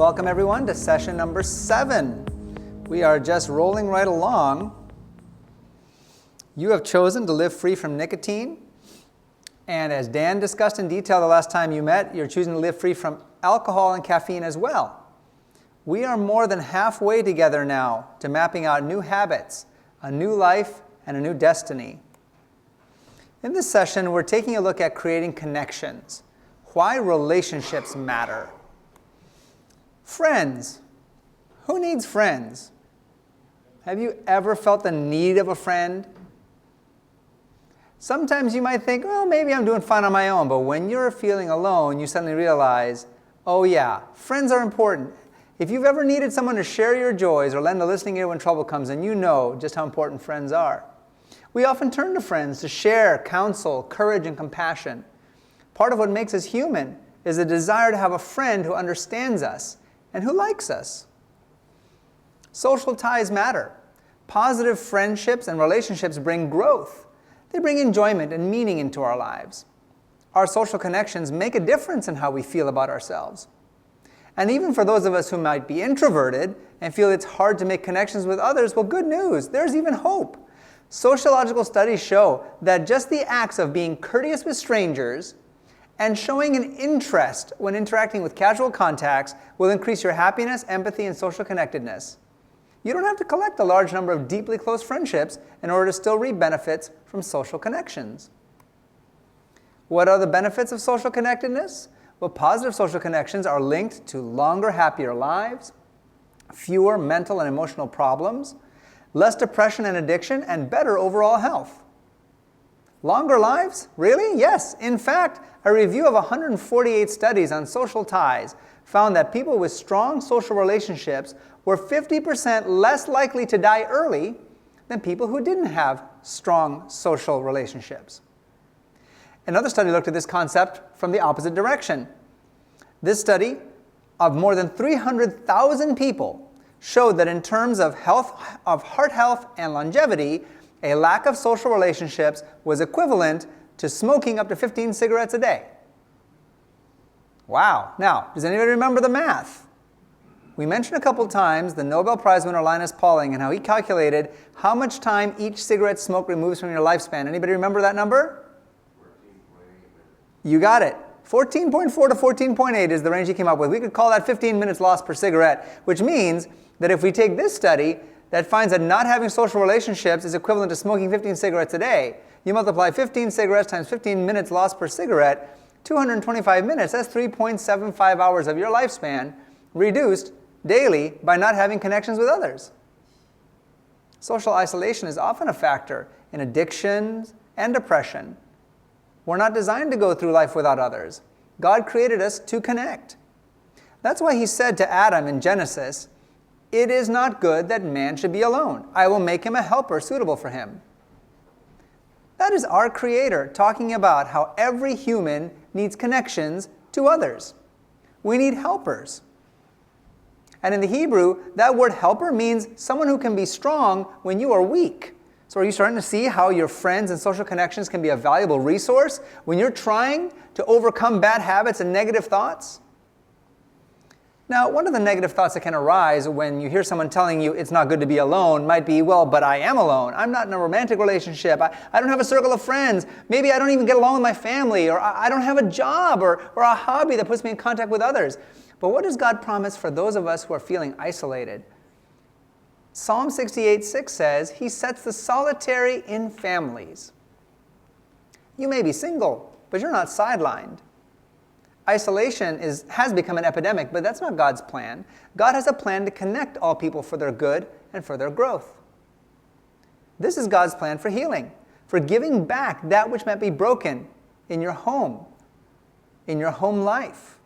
Welcome everyone to session number 7. We are just rolling right along. You have chosen to live free from nicotine. And as Dan discussed in detail the last time you met, you're choosing to live free from alcohol and caffeine as well. We are more than halfway together now to mapping out new habits, a new life, and a new destiny. In this session, we're taking a look at creating connections, why relationships matter. Friends. Who needs friends? Have you ever felt the need of a friend? Sometimes you might think, well, maybe I'm doing fine on my own, but when you're feeling alone, you suddenly realize, oh yeah, friends are important. If you've ever needed someone to share your joys or lend a listening ear when trouble comes, then you know just how important friends are. We often turn to friends to share counsel, courage, and compassion. Part of what makes us human is a desire to have a friend who understands us and who likes us. Social ties matter. Positive friendships and relationships bring growth. They bring enjoyment and meaning into our lives. Our social connections make a difference in how we feel about ourselves. And even for those of us who might be introverted and feel it's hard to make connections with others, well, good news, there's even hope. Sociological studies show that just the acts of being courteous with strangers and showing an interest when interacting with casual contacts will increase your happiness, empathy, and social connectedness. You don't have to collect a large number of deeply close friendships in order to still reap benefits from social connections. What are the benefits of social connectedness? Well, positive social connections are linked to longer, happier lives, fewer mental and emotional problems, less depression and addiction, and better overall health. Longer lives? Really? Yes. In fact, a review of 148 studies on social ties found that people with strong social relationships were 50% less likely to die early than people who didn't have strong social relationships. Another study looked at this concept from the opposite direction. This study of more than 300,000 people showed that in terms of heart health and longevity, a lack of social relationships was equivalent to smoking up to 15 cigarettes a day. Wow. Now, does anybody remember the math? We mentioned a couple times the Nobel Prize winner Linus Pauling and how he calculated how much time each cigarette smoke removes from your lifespan. Anybody remember that number? 14.8. You got it. 14.4 to 14.8 is the range he came up with. We could call that 15 minutes lost per cigarette, which means that if we take this study that finds that not having social relationships is equivalent to smoking 15 cigarettes a day, you multiply 15 cigarettes times 15 minutes lost per cigarette, 225 minutes, that's 3.75 hours of your lifespan reduced daily by not having connections with others. Social isolation is often a factor in addictions and depression. We're not designed to go through life without others. God created us to connect. That's why he said to Adam in Genesis, "It is not good that man should be alone. I will make him a helper suitable for him." That is our Creator talking about how every human needs connections to others. We need helpers. And in the Hebrew, that word helper means someone who can be strong when you are weak. So are you starting to see how your friends and social connections can be a valuable resource when you're trying to overcome bad habits and negative thoughts? Now, one of the negative thoughts that can arise when you hear someone telling you it's not good to be alone might be, well, but I am alone. I'm not in a romantic relationship. I don't have a circle of friends. Maybe I don't even get along with my family, or I don't have a job or a hobby that puts me in contact with others. But what does God promise for those of us who are feeling isolated? Psalm 68:6 says, he sets the solitary in families. You may be single, but you're not sidelined. Isolation has become an epidemic, but that's not God's plan. God has a plan to connect all people for their good and for their growth. This is God's plan for healing, for giving back that which might be broken in your home life.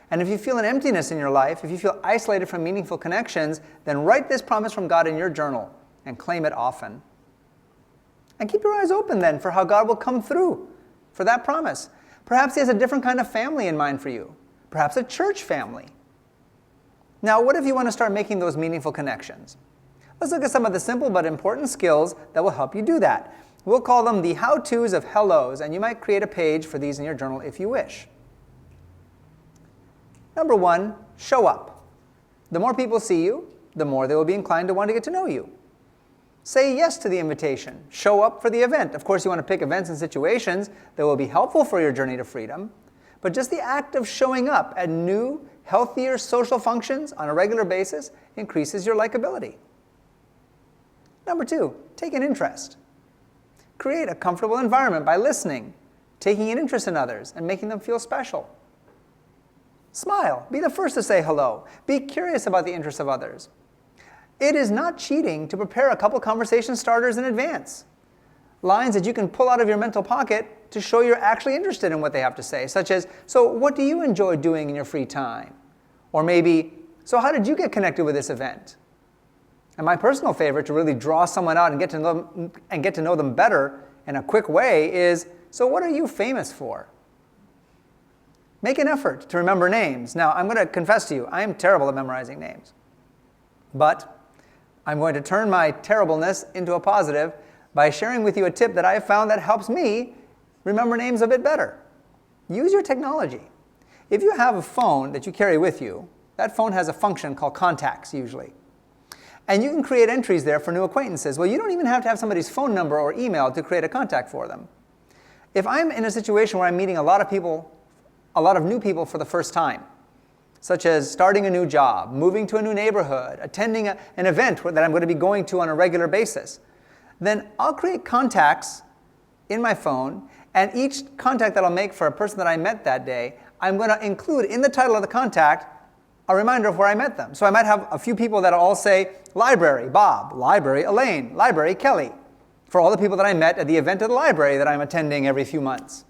And if you feel an emptiness in your life, if you feel isolated from meaningful connections, then write this promise from God in your journal and claim it often. And keep your eyes open then for how God will come through for that promise. Perhaps he has a different kind of family in mind for you. Perhaps a church family. Now, what if you want to start making those meaningful connections? Let's look at some of the simple but important skills that will help you do that. We'll call them the how-tos of hellos, and you might create a page for these in your journal if you wish. Number 1, show up. The more people see you, the more they will be inclined to want to get to know you. Say yes to the invitation. Show up for the event. Of course, you want to pick events and situations that will be helpful for your journey to freedom, but just the act of showing up at new, healthier social functions on a regular basis increases your likability. Number 2, take an interest. Create a comfortable environment by listening, taking an interest in others, and making them feel special. Smile. Be the first to say hello. Be curious about the interests of others. It is not cheating to prepare a couple conversation starters in advance. Lines that you can pull out of your mental pocket to show you're actually interested in what they have to say, such as, so what do you enjoy doing in your free time? Or maybe, so how did you get connected with this event? And my personal favorite to really draw someone out and get to know them better in a quick way is, so what are you famous for? Make an effort to remember names. Now, I'm going to confess to you, I am terrible at memorizing names. But I'm going to turn my terribleness into a positive by sharing with you a tip that I have found that helps me remember names a bit better. Use your technology. If you have a phone that you carry with you, that phone has a function called contacts usually. And you can create entries there for new acquaintances. Well, you don't even have to have somebody's phone number or email to create a contact for them. If I'm in a situation where I'm meeting a lot of new people for the first time, such as starting a new job, moving to a new neighborhood, attending an event that I'm going to be going to on a regular basis, then I'll create contacts in my phone, and each contact that I'll make for a person that I met that day, I'm going to include in the title of the contact a reminder of where I met them. So I might have a few people that all say, library, Bob, library, Elaine, library, Kelly, for all the people that I met at the event at the library that I'm attending every few months.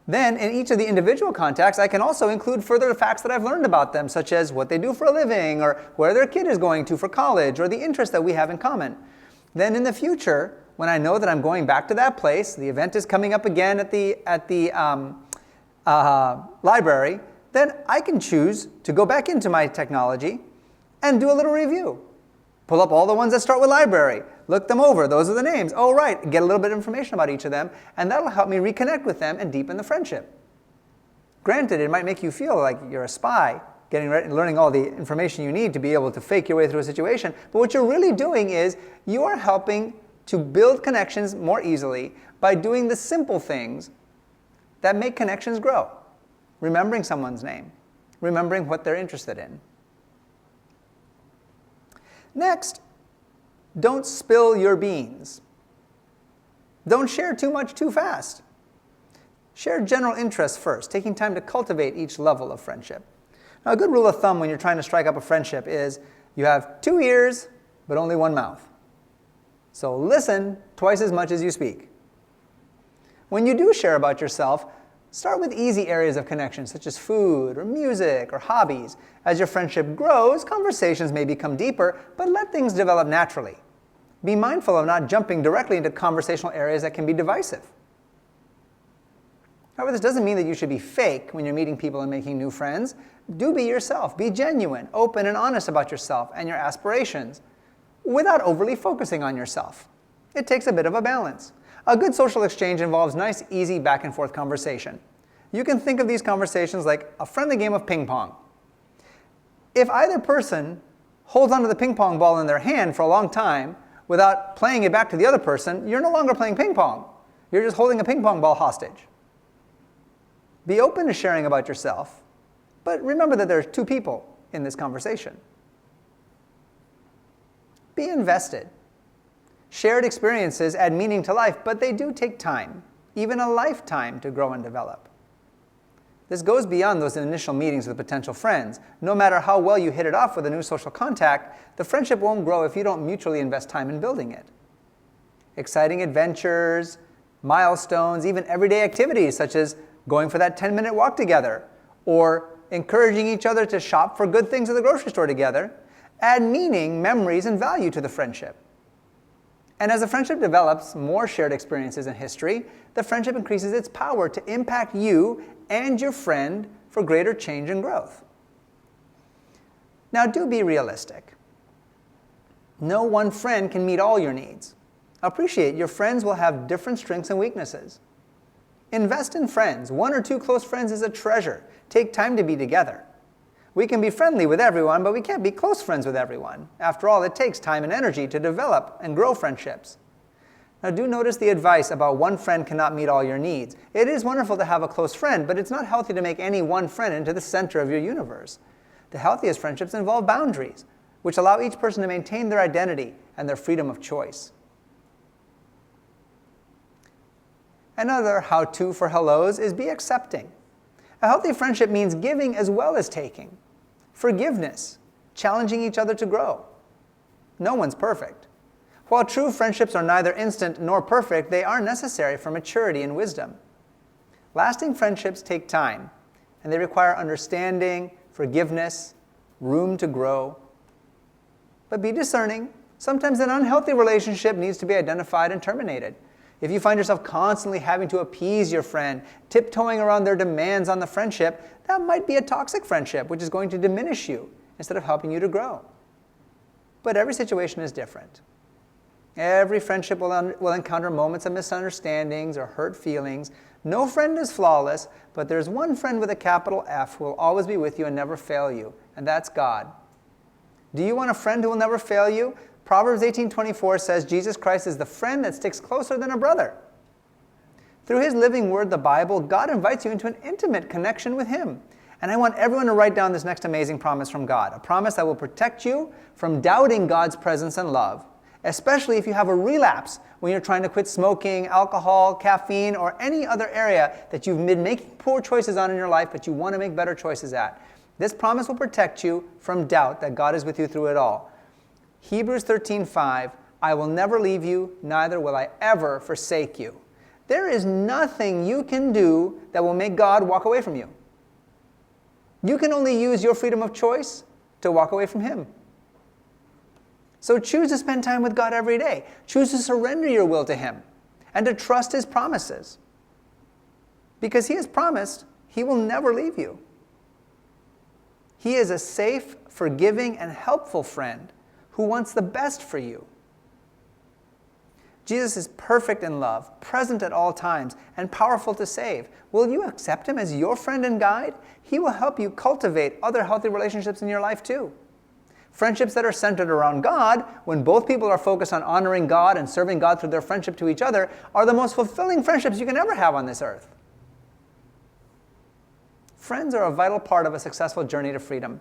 Then, in each of the individual contacts, I can also include further facts that I've learned about them, such as what they do for a living, or where their kid is going to for college, or the interests that we have in common. Then in the future, when I know that I'm going back to that place, the event is coming up again at the library, then I can choose to go back into my technology and do a little review. Pull up all the ones that start with library, look them over, those are the names. Oh, right, get a little bit of information about each of them, and that'll help me reconnect with them and deepen the friendship. Granted, it might make you feel like you're a spy, learning all the information you need to be able to fake your way through a situation, but what you're really doing is you are helping to build connections more easily by doing the simple things that make connections grow. Remembering someone's name, remembering what they're interested in. Next, don't spill your beans. Don't share too much too fast. Share general interests first, taking time to cultivate each level of friendship. Now, a good rule of thumb when you're trying to strike up a friendship is you have 2 ears, but only 1 mouth. So listen twice as much as you speak. When you do share about yourself, start with easy areas of connection, such as food or music or hobbies. As your friendship grows, conversations may become deeper, but let things develop naturally. Be mindful of not jumping directly into conversational areas that can be divisive. However, this doesn't mean that you should be fake when you're meeting people and making new friends. Do be yourself. Be genuine, open, and honest about yourself and your aspirations without overly focusing on yourself. It takes a bit of a balance. A good social exchange involves nice, easy back-and-forth conversation. You can think of these conversations like a friendly game of ping pong. If either person holds onto the ping pong ball in their hand for a long time without playing it back to the other person, you're no longer playing ping pong. You're just holding a ping pong ball hostage. Be open to sharing about yourself, but remember that there are 2 people in this conversation. Be invested. Shared experiences add meaning to life, but they do take time, even a lifetime, to grow and develop. This goes beyond those initial meetings with potential friends. No matter how well you hit it off with a new social contact, the friendship won't grow if you don't mutually invest time in building it. Exciting adventures, milestones, even everyday activities such as going for that 10-minute walk together or encouraging each other to shop for good things at the grocery store together add meaning, memories, and value to the friendship. And as the friendship develops more shared experiences in history, the friendship increases its power to impact you and your friend for greater change and growth. Now, do be realistic. No one friend can meet all your needs. Appreciate your friends will have different strengths and weaknesses. Invest in friends. 1 or 2 close friends is a treasure. Take time to be together. We can be friendly with everyone, but we can't be close friends with everyone. After all, it takes time and energy to develop and grow friendships. Now, do notice the advice about one friend cannot meet all your needs. It is wonderful to have a close friend, but it's not healthy to make any one friend into the center of your universe. The healthiest friendships involve boundaries, which allow each person to maintain their identity and their freedom of choice. Another how-to for hellos is be accepting. A healthy friendship means giving as well as taking. Forgiveness, challenging each other to grow. No one's perfect. While true friendships are neither instant nor perfect, they are necessary for maturity and wisdom. Lasting friendships take time, and they require understanding, forgiveness, room to grow. But be discerning. Sometimes an unhealthy relationship needs to be identified and terminated. If you find yourself constantly having to appease your friend, tiptoeing around their demands on the friendship, that might be a toxic friendship, which is going to diminish you instead of helping you to grow. But every situation is different. Every friendship will encounter moments of misunderstandings or hurt feelings. No friend is flawless, but there's one friend with a capital F who will always be with you and never fail you, and that's God. Do you want a friend who will never fail you? Proverbs 18:24 says Jesus Christ is the friend that sticks closer than a brother. Through His living word, the Bible, God invites you into an intimate connection with Him. And I want everyone to write down this next amazing promise from God, a promise that will protect you from doubting God's presence and love, especially if you have a relapse when you're trying to quit smoking, alcohol, caffeine, or any other area that you've been making poor choices on in your life, but you want to make better choices at. This promise will protect you from doubt that God is with you through it all. Hebrews 13:5, I will never leave you, neither will I ever forsake you. There is nothing you can do that will make God walk away from you. You can only use your freedom of choice to walk away from Him. So choose to spend time with God every day. Choose to surrender your will to Him and to trust His promises. Because He has promised He will never leave you. He is a safe, forgiving, and helpful friend who wants the best for you. Jesus is perfect in love, present at all times, and powerful to save. Will you accept Him as your friend and guide? He will help you cultivate other healthy relationships in your life too. Friendships that are centered around God, when both people are focused on honoring God and serving God through their friendship to each other, are the most fulfilling friendships you can ever have on this earth. Friends are a vital part of a successful journey to freedom.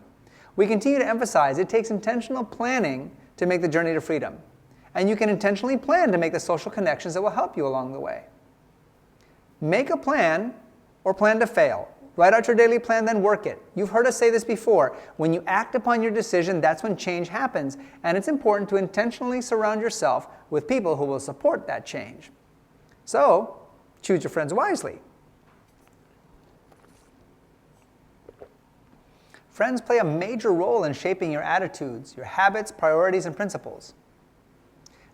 We continue to emphasize it takes intentional planning to make the journey to freedom. And you can intentionally plan to make the social connections that will help you along the way. Make a plan or plan to fail. Write out your daily plan, then work it. You've heard us say this before. When you act upon your decision, that's when change happens. And it's important to intentionally surround yourself with people who will support that change. So, choose your friends wisely. Friends play a major role in shaping your attitudes, your habits, priorities, and principles.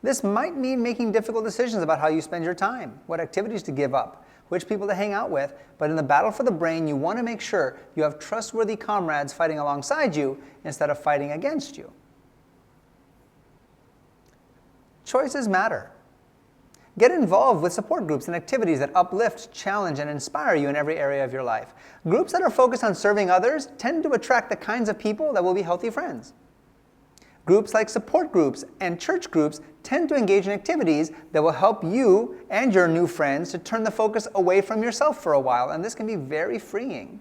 This might mean making difficult decisions about how you spend your time, what activities to give up, which people to hang out with, but in the battle for the brain, you want to make sure you have trustworthy comrades fighting alongside you instead of fighting against you. Choices matter. Get involved with support groups and activities that uplift, challenge, and inspire you in every area of your life. Groups that are focused on serving others tend to attract the kinds of people that will be healthy friends. Groups like support groups and church groups tend to engage in activities that will help you and your new friends to turn the focus away from yourself for a while, and this can be very freeing.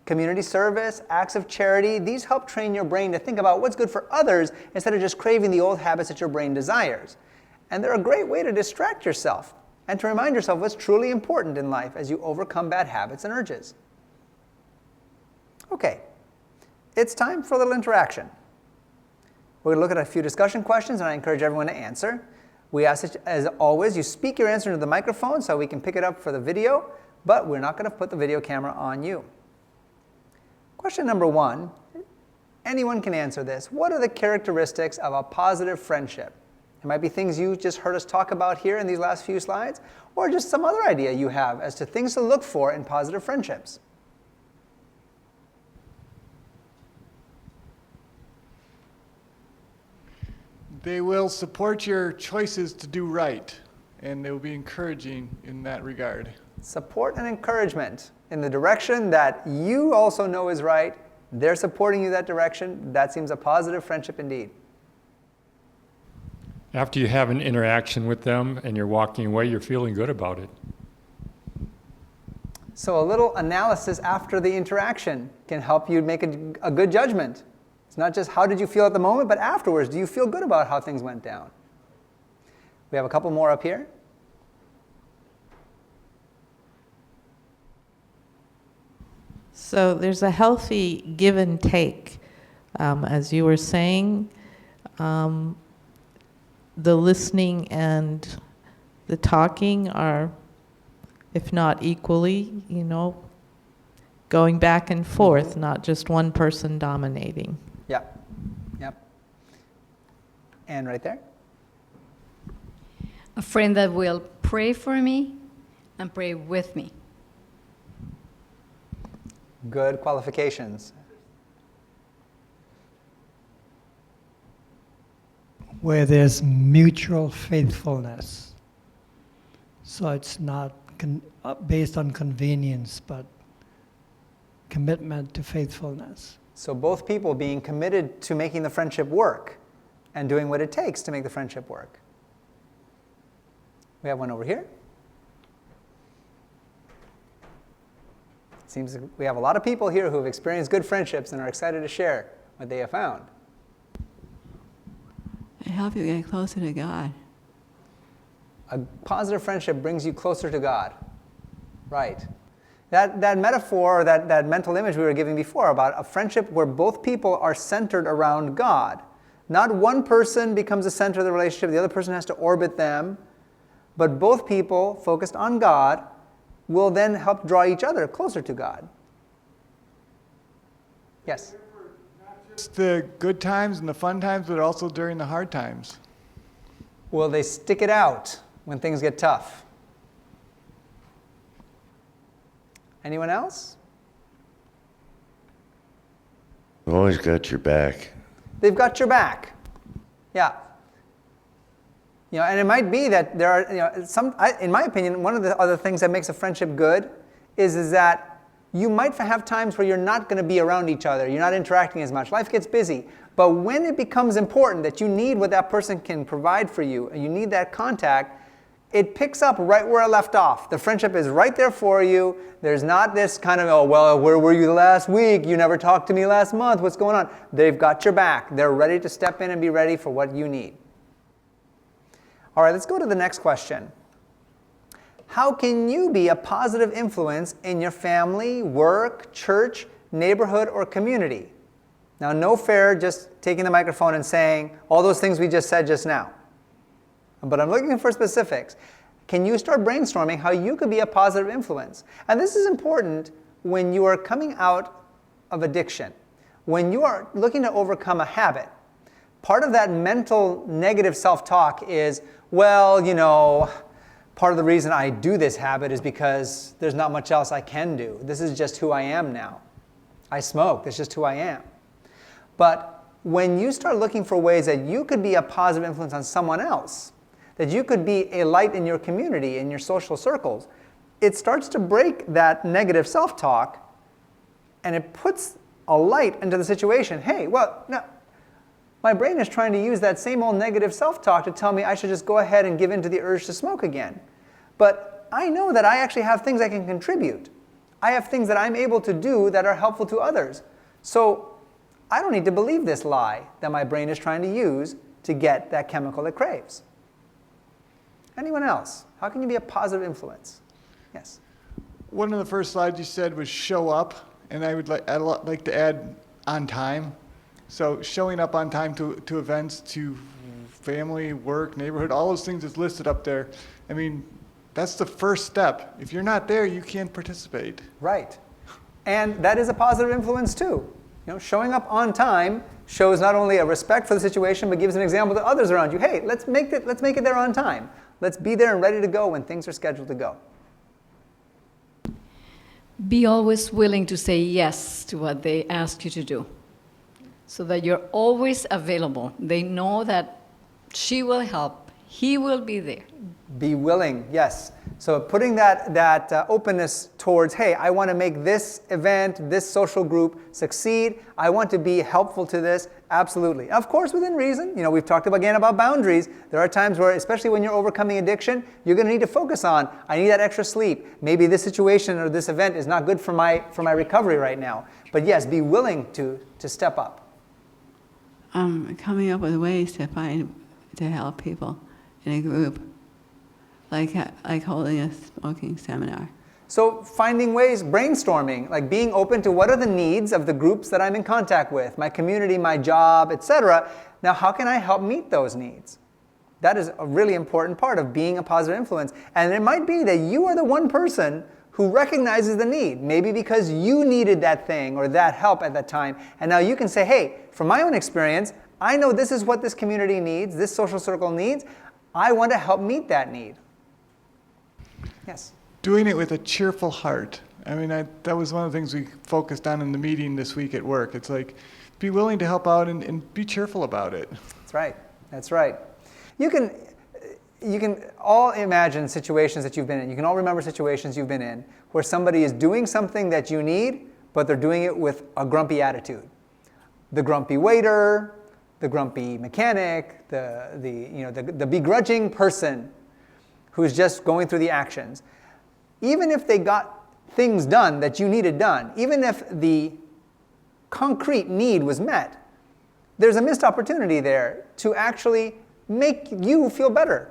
Community service, acts of charity, these help train your brain to think about what's good for others instead of just craving the old habits that your brain desires. And they're a great way to distract yourself and to remind yourself what's truly important in life as you overcome bad habits and urges. Okay, it's time for a little interaction. We're going to look at a few discussion questions, and I encourage everyone to answer. We ask that, as always, you speak your answer into the microphone so we can pick it up for the video, but we're not going to put the video camera on you. Question number 1, anyone can answer this. What are the characteristics of a positive friendship? It might be things you just heard us talk about here in these last few slides, or just some other idea you have as to things to look for in positive friendships. They will support your choices to do right and they will be encouraging in that regard. Support and encouragement in the direction that you also know is right. They're supporting you that direction. That seems a positive friendship indeed. After you have an interaction with them and you're walking away, you're feeling good about it. So a little analysis after the interaction can help you make a good judgment. It's not just how did you feel at the moment, but afterwards, do you feel good about how things went down? We have a couple more up here. So there's a healthy give and take. As you were saying, the listening and the talking are, if not equally, going back and forth, not just one person dominating. Yep. And right there. A friend that will pray for me and pray with me. Good qualifications. Where there's mutual faithfulness. So it's not based on convenience, but commitment to faithfulness. So both people being committed to making the friendship work and doing what it takes to make the friendship work. We have one over here. Seems we have a lot of people here who have experienced good friendships and are excited to share what they have found. It helps you get closer to God. A positive friendship brings you closer to God. Right. That metaphor, or that mental image we were giving before about a friendship where both people are centered around God. Not one person becomes the center of the relationship, the other person has to orbit them, but both people focused on God will then help draw each other closer to God. Yes? Not just the good times and the fun times, but also during the hard times. Will they stick it out when things get tough? Anyone else? I've always got your back. They've got your back. Yeah. And it might be that there are, in my opinion, one of the other things that makes a friendship good is that you might have times where you're not going to be around each other. You're not interacting as much. Life gets busy. But when it becomes important that you need what that person can provide for you, and you need that contact, it picks up right where it left off. The friendship is right there for you. There's not this kind of, oh, well, where were you last week? You never talked to me last month. What's going on? They've got your back. They're ready to step in and be ready for what you need. All right, let's go to the next question. How can you be a positive influence in your family, work, church, neighborhood, or community? Now, no fair just taking the microphone and saying all those things we just said just now. But I'm looking for specifics. Can you start brainstorming how you could be a positive influence? And this is important when you are coming out of addiction. When you are looking to overcome a habit, part of that mental negative self-talk is, well, part of the reason I do this habit is because there's not much else I can do. This is just who I am now. I smoke. That's just who I am. But when you start looking for ways that you could be a positive influence on someone else, that you could be a light in your community, in your social circles, it starts to break that negative self-talk, and it puts a light into the situation. Hey, well, no, my brain is trying to use that same old negative self-talk to tell me I should just go ahead and give in to the urge to smoke again. But I know that I actually have things I can contribute. I have things that I'm able to do that are helpful to others. So I don't need to believe this lie that my brain is trying to use to get that chemical it craves. Anyone else? How can you be a positive influence? Yes? One of the first slides you said was show up, and I'd like to add on time. So showing up on time to events, to family, work, neighborhood, all those things is listed up there. I mean, that's the first step. If you're not there, you can't participate. Right. And that is a positive influence too. Showing up on time shows not only a respect for the situation, but gives an example to others around you. Hey, let's make it there on time. Let's be there and ready to go when things are scheduled to go. Be always willing to say yes to what they ask you to do, so that you're always available. They know that she will help, He will be there. Be willing, yes. So putting that openness towards, hey, I want to make this event, this social group succeed. I want to be helpful to this. Absolutely. Of course, within reason. You know, we've talked again about boundaries. There are times where, especially when you're overcoming addiction, you're going to need to focus on, I need that extra sleep. Maybe this situation or this event is not good for my recovery right now. But yes, be willing to step up. Coming up with ways to help people in a group, like holding a smoking seminar. So finding ways, brainstorming, like being open to what are the needs of the groups that I'm in contact with, my community, my job, etc. Now, how can I help meet those needs? That is a really important part of being a positive influence. And it might be that you are the one person who recognizes the need, maybe because you needed that thing or that help at that time. And now you can say, hey, from my own experience, I know this is what this community needs, this social circle needs. I want to help meet that need. Yes? Doing it with a cheerful heart. I mean, that was one of the things we focused on in the meeting this week at work. It's like, be willing to help out and be cheerful about it. That's right. That's right. You can all imagine situations that you've been in. You can all remember situations you've been in where somebody is doing something that you need, but they're doing it with a grumpy attitude. The grumpy waiter, the grumpy mechanic, the begrudging person who's just going through the actions. Even if they got things done that you needed done, even if the concrete need was met, there's a missed opportunity there to actually make you feel better,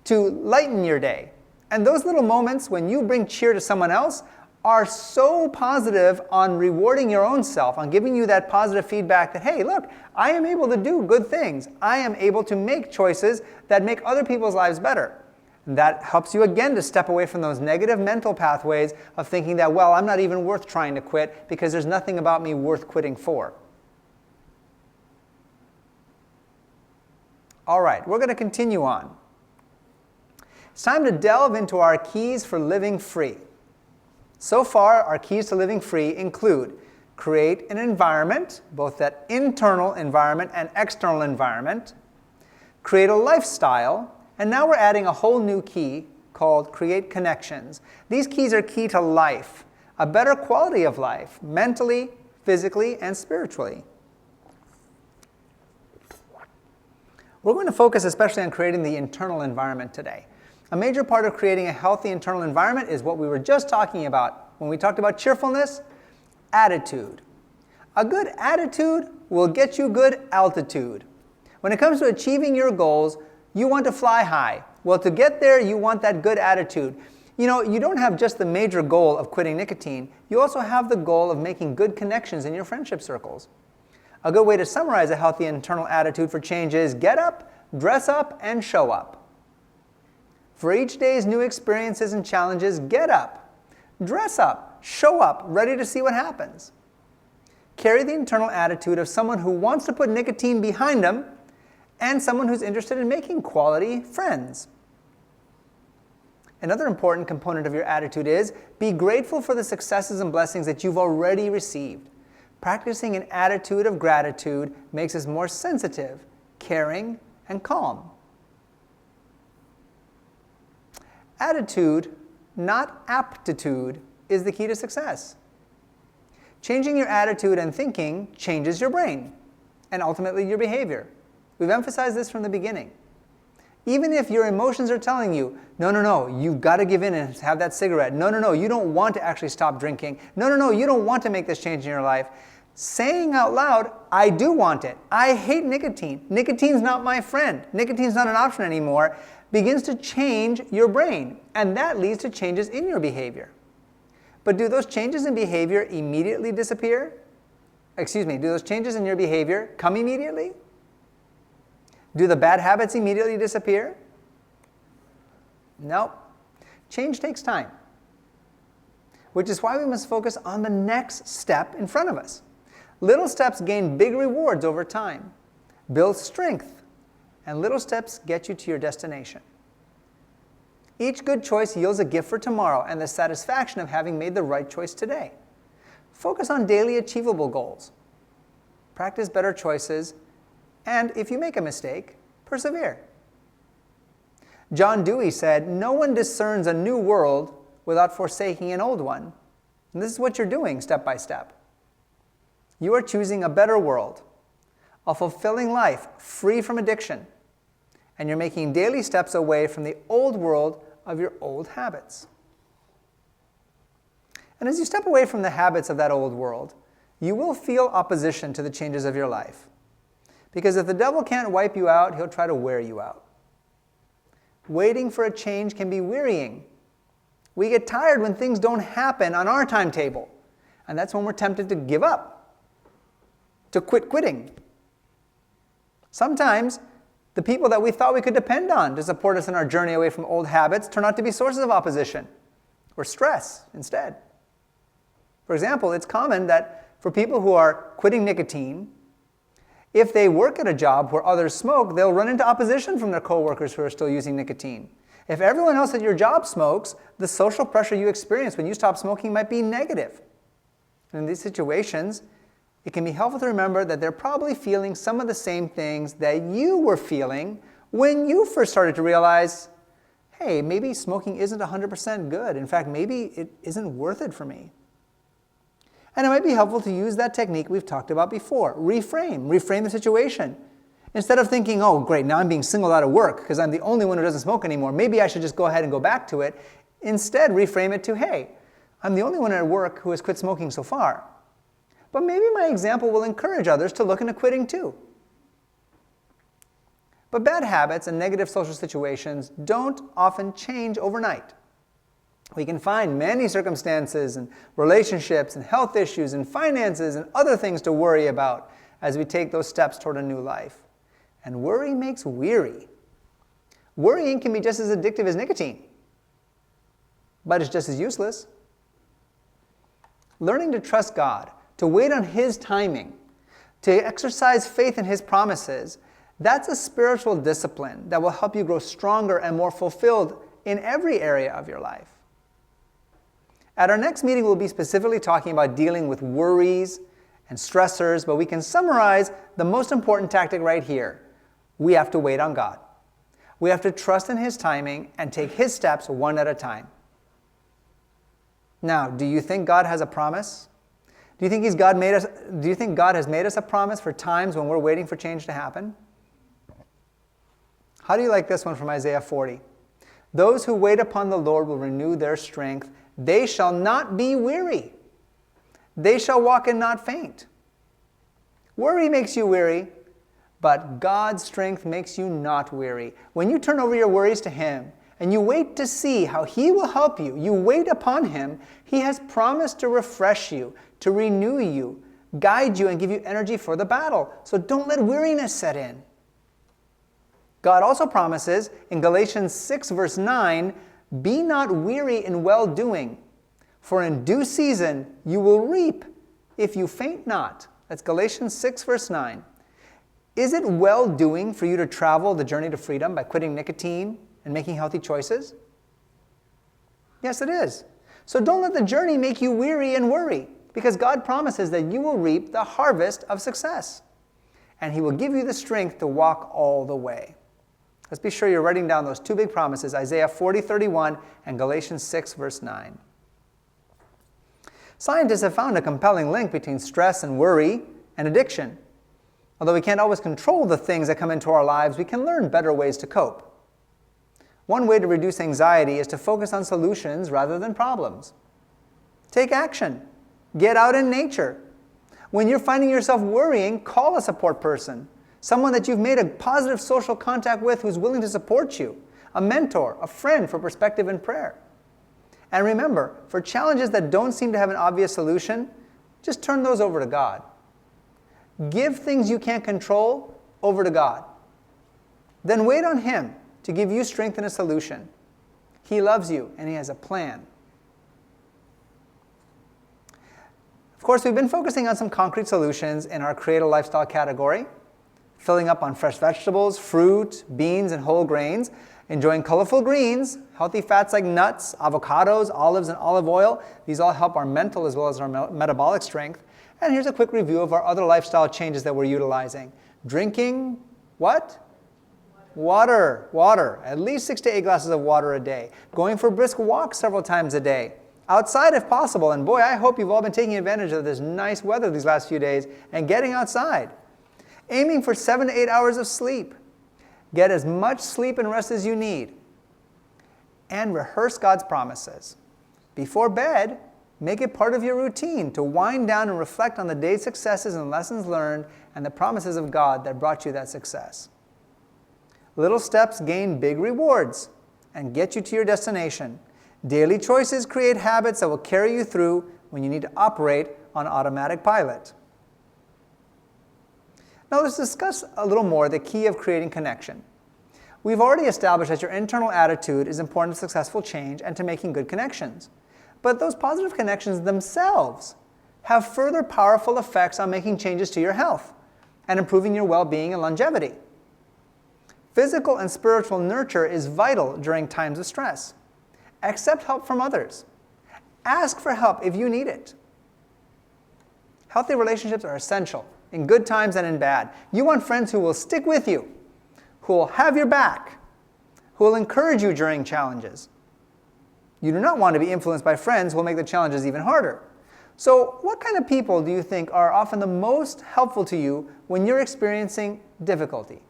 to lighten your day. And those little moments when you bring cheer to someone else are so positive on rewarding your own self, on giving you that positive feedback that, hey, look, I am able to do good things. I am able to make choices that make other people's lives better. And that helps you again to step away from those negative mental pathways of thinking that, well, I'm not even worth trying to quit because there's nothing about me worth quitting for. All right, we're going to continue on. It's time to delve into our keys for living free. So far, our keys to living free include create an environment, both that internal environment and external environment, create a lifestyle, and now we're adding a whole new key called create connections. These keys are key to life, a better quality of life, mentally, physically, and spiritually. We're going to focus especially on creating the internal environment today. A major part of creating a healthy internal environment is what we were just talking about when we talked about cheerfulness, attitude. A good attitude will get you good altitude. When it comes to achieving your goals, you want to fly high. Well, to get there, you want that good attitude. You know, you don't have just the major goal of quitting nicotine. You also have the goal of making good connections in your friendship circles. A good way to summarize a healthy internal attitude for change is get up, dress up, and show up. For each day's new experiences and challenges, get up, dress up, show up, ready to see what happens. Carry the internal attitude of someone who wants to put nicotine behind them and someone who's interested in making quality friends. Another important component of your attitude is be grateful for the successes and blessings that you've already received. Practicing an attitude of gratitude makes us more sensitive, caring, and calm. Attitude, not aptitude, is the key to success. Changing your attitude and thinking changes your brain and ultimately your behavior. We've emphasized this from the beginning. Even if your emotions are telling you, no, you've got to give in and have that cigarette. No, you don't want to actually stop drinking. No, you don't want to make this change in your life. Saying out loud, I do want it. I hate nicotine. Nicotine's not my friend. Nicotine's not an option anymore. Begins to change your brain. And that leads to changes in your behavior. But do those changes in behavior immediately disappear? Do those changes in your behavior come immediately? Do the bad habits immediately disappear? Nope. Change takes time. Which is why we must focus on the next step in front of us. Little steps gain big rewards over time, build strength, and little steps get you to your destination. Each good choice yields a gift for tomorrow and the satisfaction of having made the right choice today. Focus on daily achievable goals. Practice better choices, and if you make a mistake, persevere. John Dewey said, "No one discerns a new world without forsaking an old one." And this is what you're doing step by step. You are choosing a better world, a fulfilling life free from addiction, and you're making daily steps away from the old world of your old habits. And as you step away from the habits of that old world, you will feel opposition to the changes of your life. Because if the devil can't wipe you out, he'll try to wear you out. Waiting for a change can be wearying. We get tired when things don't happen on our timetable, and that's when we're tempted to give up, to quit quitting. Sometimes the people that we thought we could depend on to support us in our journey away from old habits turn out to be sources of opposition or stress instead. For example, it's common that for people who are quitting nicotine, if they work at a job where others smoke, they'll run into opposition from their coworkers who are still using nicotine. If everyone else at your job smokes, the social pressure you experience when you stop smoking might be negative. And in these situations, it can be helpful to remember that they're probably feeling some of the same things that you were feeling when you first started to realize, hey, maybe smoking isn't 100% good. In fact, maybe it isn't worth it for me. And it might be helpful to use that technique we've talked about before. Reframe the situation. Instead of thinking, oh, great, now I'm being singled out of work because I'm the only one who doesn't smoke anymore. Maybe I should just go ahead and go back to it. Instead, reframe it to, hey, I'm the only one at work who has quit smoking so far. But maybe my example will encourage others to look into quitting too. But bad habits and negative social situations don't often change overnight. We can find many circumstances and relationships and health issues and finances and other things to worry about as we take those steps toward a new life. And worry makes weary. Worrying can be just as addictive as nicotine, but it's just as useless. Learning to trust God, to wait on His timing, to exercise faith in His promises, that's a spiritual discipline that will help you grow stronger and more fulfilled in every area of your life. At our next meeting, we'll be specifically talking about dealing with worries and stressors, but we can summarize the most important tactic right here. We have to wait on God. We have to trust in His timing and take His steps one at a time. Now, do you think God has a promise? Do you think God has made us a promise for times when we're waiting for change to happen? How do you like this one from Isaiah 40? Those who wait upon the Lord will renew their strength. They shall not be weary. They shall walk and not faint. Worry makes you weary, but God's strength makes you not weary. When you turn over your worries to Him and you wait to see how He will help you, you wait upon Him, He has promised to refresh you, to renew you, guide you, and give you energy for the battle. So don't let weariness set in. God also promises in Galatians 6 verse 9, "Be not weary in well-doing, for in due season you will reap if you faint not." That's Galatians 6 verse 9. Is it well-doing for you to travel the journey to freedom by quitting nicotine and making healthy choices? Yes, it is. So don't let the journey make you weary and worry, because God promises that you will reap the harvest of success, and He will give you the strength to walk all the way. Let's be sure you're writing down those two big promises, Isaiah 40:31 and Galatians 6 verse 9. Scientists have found a compelling link between stress and worry and addiction. Although we can't always control the things that come into our lives, we can learn better ways to cope. One way to reduce anxiety is to focus on solutions rather than problems. Take action. Get out in nature. When you're finding yourself worrying, call a support person. Someone that you've made a positive social contact with who's willing to support you. A mentor, a friend for perspective and prayer. And remember, for challenges that don't seem to have an obvious solution, just turn those over to God. Give things you can't control over to God. Then wait on Him to give you strength and a solution. He loves you and He has a plan. Of course, we've been focusing on some concrete solutions in our Create a Lifestyle category, filling up on fresh vegetables, fruit, beans, and whole grains, enjoying colorful greens, healthy fats like nuts, avocados, olives, and olive oil. These all help our mental as well as our metabolic strength. And here's a quick review of our other lifestyle changes that we're utilizing. Drinking, what? Water, water. At least 6 to 8 glasses of water a day. Going for brisk walks several times a day. Outside if possible. And boy, I hope you've all been taking advantage of this nice weather these last few days and getting outside. Aiming for 7 to 8 hours of sleep. Get as much sleep and rest as you need. And rehearse God's promises. Before bed, make it part of your routine to wind down and reflect on the day's successes and lessons learned and the promises of God that brought you that success. Little steps gain big rewards and get you to your destination. Daily choices create habits that will carry you through when you need to operate on automatic pilot. Now let's discuss a little more the key of creating connection. We've already established that your internal attitude is important to successful change and to making good connections. But those positive connections themselves have further powerful effects on making changes to your health and improving your well-being and longevity. Physical and spiritual nurture is vital during times of stress. Accept help from others. Ask for help if you need it. Healthy relationships are essential in good times and in bad. You want friends who will stick with you, who will have your back, who will encourage you during challenges. You do not want to be influenced by friends who will make the challenges even harder. So, what kind of people do you think are often the most helpful to you when you're experiencing difficulty?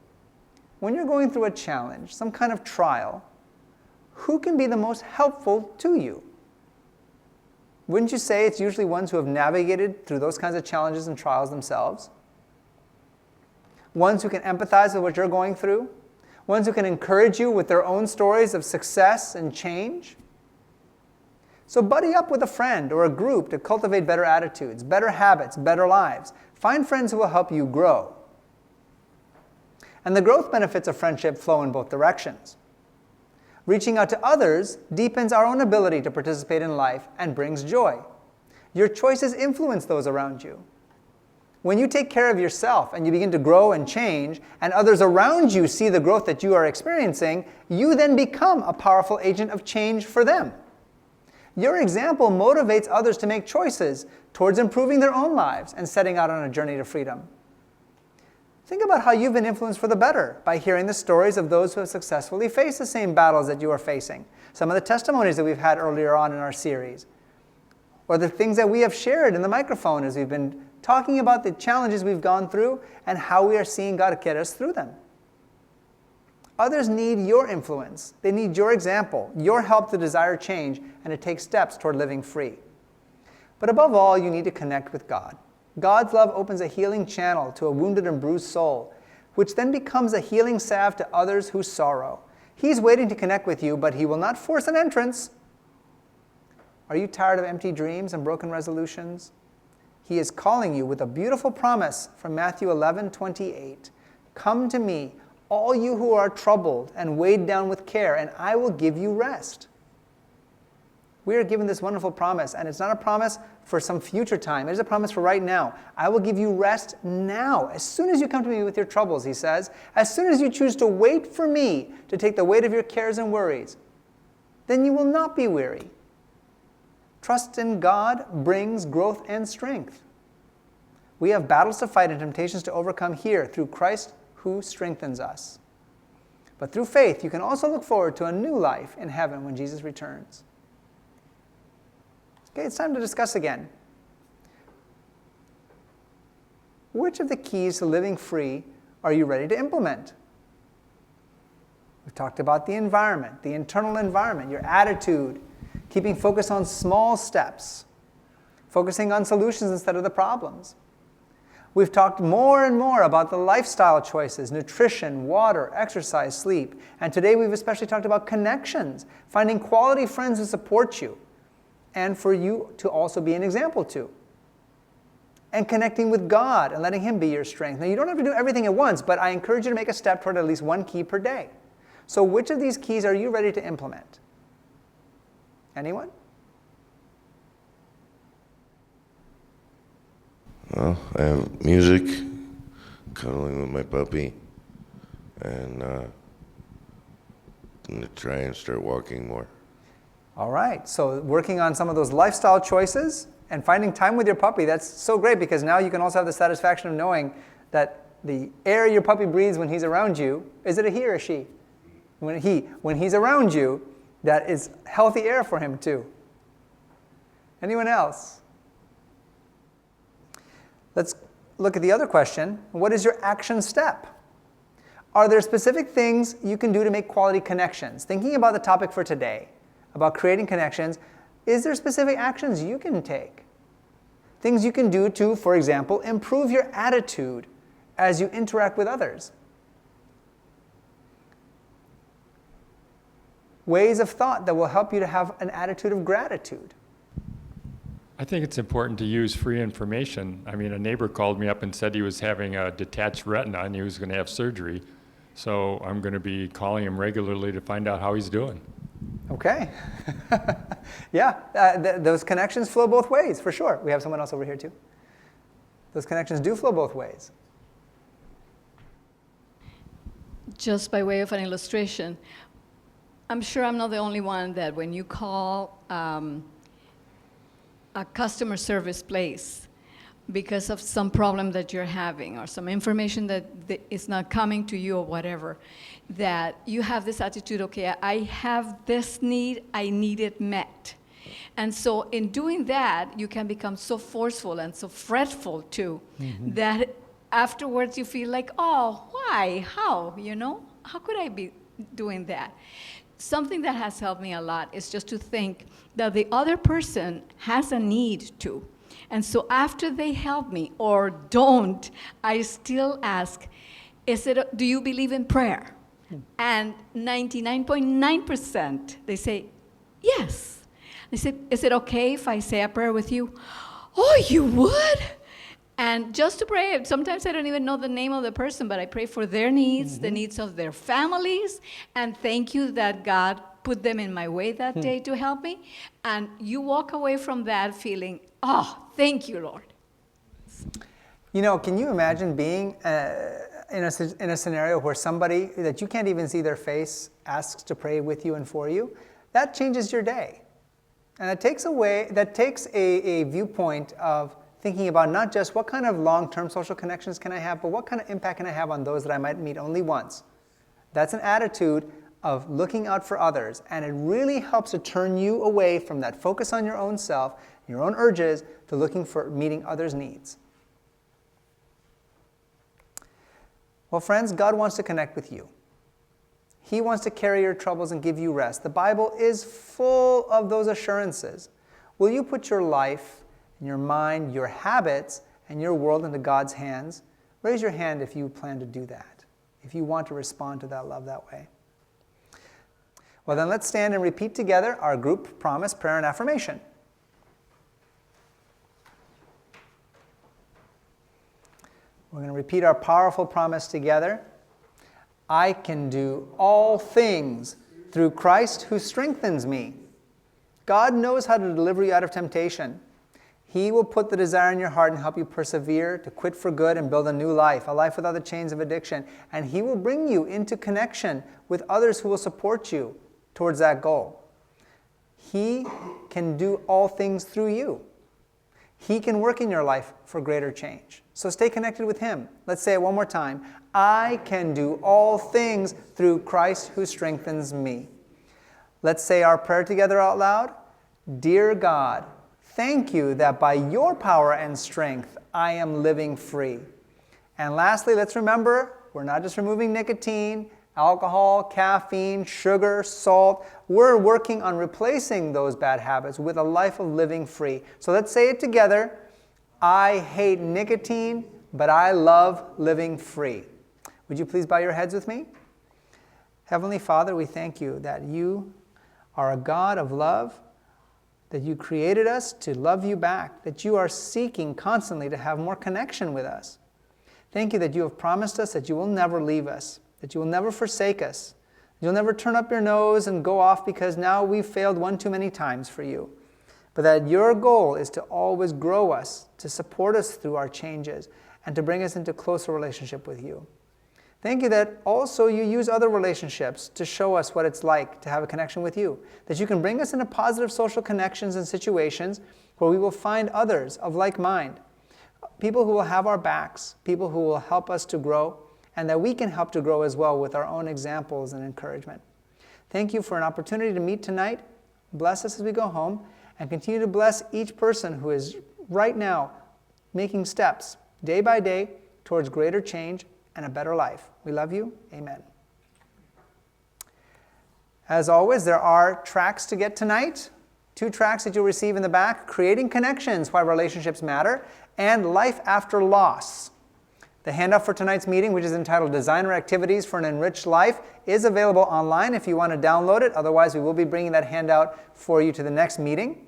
When you're going through a challenge, some kind of trial, who can be the most helpful to you? Wouldn't you say it's usually ones who have navigated through those kinds of challenges and trials themselves? Ones who can empathize with what you're going through? Ones who can encourage you with their own stories of success and change? So buddy up with a friend or a group to cultivate better attitudes, better habits, better lives. Find friends who will help you grow. And the growth benefits of friendship flow in both directions. Reaching out to others deepens our own ability to participate in life and brings joy. Your choices influence those around you. When you take care of yourself and you begin to grow and change, and others around you see the growth that you are experiencing, you then become a powerful agent of change for them. Your example motivates others to make choices towards improving their own lives and setting out on a journey to freedom. Think about how you've been influenced for the better by hearing the stories of those who have successfully faced the same battles that you are facing. Some of the testimonies that we've had earlier on in our series. Or the things that we have shared in the microphone as we've been talking about the challenges we've gone through and how we are seeing God get us through them. Others need your influence. They need your example, your help to desire change and to take steps toward living free. But above all, you need to connect with God. God's love opens a healing channel to a wounded and bruised soul, which then becomes a healing salve to others who sorrow. He's waiting to connect with you, but he will not force an entrance. Are you tired of empty dreams and broken resolutions? He is calling you with a beautiful promise from Matthew 11:28. Come to me, all you who are troubled and weighed down with care, and I will give you rest. We are given this wonderful promise, and it's not a promise for some future time. It is a promise for right now. I will give you rest now. As soon as you come to me with your troubles, he says, as soon as you choose to wait for me to take the weight of your cares and worries, then you will not be weary. Trust in God brings growth and strength. We have battles to fight and temptations to overcome here through Christ who strengthens us. But through faith, you can also look forward to a new life in heaven when Jesus returns. Okay, it's time to discuss again. Which of the keys to living free are you ready to implement? We've talked about the environment, the internal environment, your attitude, keeping focus on small steps, focusing on solutions instead of the problems. We've talked more and more about the lifestyle choices, nutrition, water, exercise, sleep. And today we've especially talked about connections, finding quality friends who support you, and for you to also be an example to. And connecting with God and letting him be your strength. Now you don't have to do everything at once, but I encourage you to make a step toward at least one key per day. So which of these keys are you ready to implement? Anyone? Well, I have music, cuddling with my puppy, and I'm going to try and start walking more. All right, so working on some of those lifestyle choices and finding time with your puppy, that's so great because now you can also have the satisfaction of knowing that the air your puppy breathes when he's around you, is it a he or a she? When he's around you, that is healthy air for him too. Anyone else? Let's look at the other question. What is your action step? Are there specific things you can do to make quality connections? Thinking about the topic for today, about creating connections, is there specific actions you can take? Things you can do to, for example, improve your attitude as you interact with others. Ways of thought that will help you to have an attitude of gratitude. I think it's important to use free information. I mean, a neighbor called me up and said he was having a detached retina and he was going to have surgery. So I'm going to be calling him regularly to find out how he's doing. Okay. Yeah, those connections flow both ways, for sure. We have someone else over here too. Those connections do flow both ways. Just by way of an illustration, I'm sure I'm not the only one that when you call a customer service place because of some problem that you're having or some information that is not coming to you or whatever, that you have this attitude, okay, I have this need, I need it met. And so in doing that, you can become so forceful and so fretful too, that afterwards you feel like, oh, why, how, how could I be doing that? Something that has helped me a lot is just to think that the other person has a need too. And so after they help me or don't, I still ask, do you believe in prayer? And 99.9%, they say, yes. They say, is it okay if I say a prayer with you? Oh, you would? And just to pray, sometimes I don't even know the name of the person, but I pray for their needs, the needs of their families, and thank you that God put them in my way that day to help me. And you walk away from that feeling, oh, thank you, Lord. Can you imagine being in a scenario where somebody that you can't even see their face asks to pray with you and for you? That changes your day. And that takes a viewpoint of thinking about not just what kind of long-term social connections can I have, but what kind of impact can I have on those that I might meet only once. That's an attitude of looking out for others, and it really helps to turn you away from that focus on your own self, your own urges, to looking for meeting others' needs. Well, friends, God wants to connect with you. He wants to carry your troubles and give you rest. The Bible is full of those assurances. Will you put your life, your mind, your habits, and your world into God's hands? Raise your hand if you plan to do that, if you want to respond to that love that way. Well, then let's stand and repeat together our group promise, prayer, and affirmation. We're going to repeat our powerful promise together. I can do all things through Christ who strengthens me. God knows how to deliver you out of temptation. He will put the desire in your heart and help you persevere, to quit for good and build a new life, a life without the chains of addiction. And He will bring you into connection with others who will support you towards that goal. He can do all things through you. He can work in your life for greater change. So stay connected with Him. Let's say it one more time. I can do all things through Christ who strengthens me. Let's say our prayer together out loud. Dear God, thank you that by your power and strength, I am living free. And lastly, let's remember, we're not just removing nicotine, alcohol, caffeine, sugar, salt. We're working on replacing those bad habits with a life of living free. So let's say it together. I hate nicotine, but I love living free. Would you please bow your heads with me? Heavenly Father, we thank you that you are a God of love, that you created us to love you back, that you are seeking constantly to have more connection with us. Thank you that you have promised us that you will never leave us, that you will never forsake us. You'll never turn up your nose and go off because now we've failed one too many times for you. But that your goal is to always grow us, to support us through our changes, and to bring us into closer relationship with you. Thank you that also you use other relationships to show us what it's like to have a connection with you. That you can bring us into positive social connections and situations where we will find others of like mind. people who will have our backs, people who will help us to grow, and that we can help to grow as well with our own examples and encouragement. Thank you for an opportunity to meet tonight. Bless us as we go home, and continue to bless each person who is right now making steps day by day towards greater change and a better life. We love you. Amen. As always, there are tracks to get tonight. 2 tracks that you'll receive in the back: Creating Connections, Why Relationships Matter, and Life After Loss. The handout for tonight's meeting, which is entitled Designer Activities for an Enriched Life, is available online if you want to download it. Otherwise, we will be bringing that handout for you to the next meeting.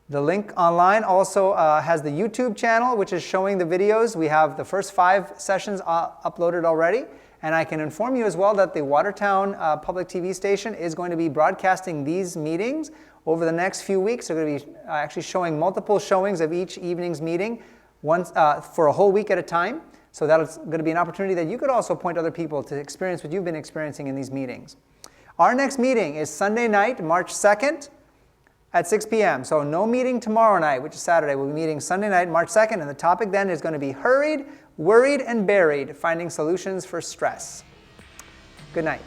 The link online also has the YouTube channel, which is showing the videos. We have the first 5 sessions uploaded already. And I can inform you as well that the Watertown Public TV station is going to be broadcasting these meetings over the next few weeks. They're going to be actually showing multiple showings of each evening's meeting for a whole week at a time. So that's going to be an opportunity that you could also point other people to experience what you've been experiencing in these meetings. Our next meeting is Sunday night, March 2nd at 6 p.m. So no meeting tomorrow night, which is Saturday. We'll be meeting Sunday night, March 2nd, and the topic then is going to be Hurried, Worried, and Buried, Finding Solutions for Stress. Good night.